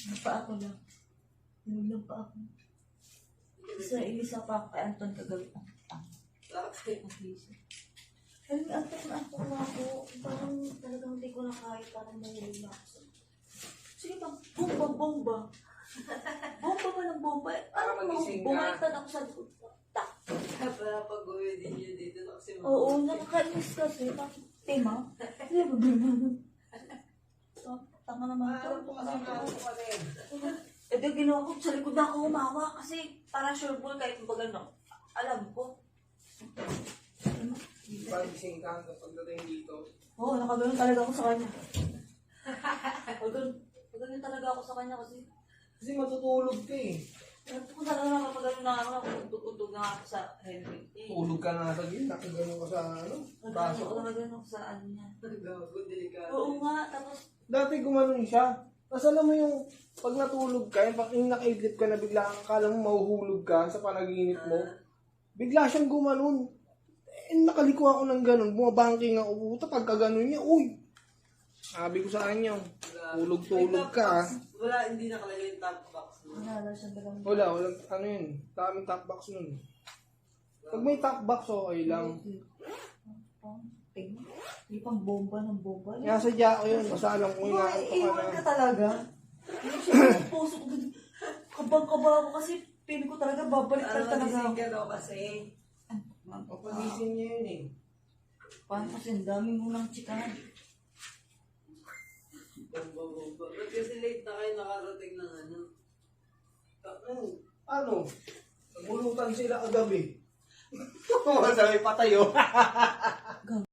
Pa ako lang. Hinulog pa ako. Sa ilisa pa ako kay Anton kagabi. Bakit? Alam mo, antok na ako. Parang talagang hindi ko na kaya. Parang nahulog na ako. Sige pa, bomba. Bomba ba ng bomba? Para magising ka. Bumaliktad ako sa likod. Tak. Para pag-uwi din yun dito na kasi Oo, nakakainis kasi. Bakit tema? Tama naman ito. Eh, di ginawa ko sa likod na ako umawa kasi parang sure ball kahit baga no. Alam ko. Parang gising ka hanggang pagdating dito. Oo, nakaganoon talaga ako sa kanya. Paganoon talaga ako sa kanya kasi Kasi matutulog ka eh. kung talaga nakapaganoon na ako, nakutog na ako sa helmet. Tulog ka na sa gilid, nakagano ka sa ano? Baso. Nakaganoon ako sa ano niya. Gago, delikado. Oo nga, tapos Dati gumanon siya. Tapos alam mo yung pag natulog ka, yung nakaidlip ka na bigla akala mo mahuhulog ka sa panaginip mo. Bigla siyang gumanon. Eh, nakaliko ako ng ganun. Bumabangking ako. Puta, pagka ganun niya, uy! Sabi ko sa kanya, tulog-tulog ka. Wala, hindi nakalagay yung top box. wala siya dalang. Walang, ano yun, daming top box nun. Pag may top box, okay lang. Hindi pang bomba ng bomba. Kaya sadya ko yun, basta alam ko yung Iwan ka ka. talaga. Hindi siya yung puso ko. Kabang-kaba ako kasi pili ko talaga babalik Para talaga magising ako. ka daw kasi. O pagising niya yun eh. Paano kasi ang dami mo ng chikahan. Bomba. Ba't kasi late na kayo nakarating ng ano? Ano? Nagmulutan sila kagabi. Sabi patayo.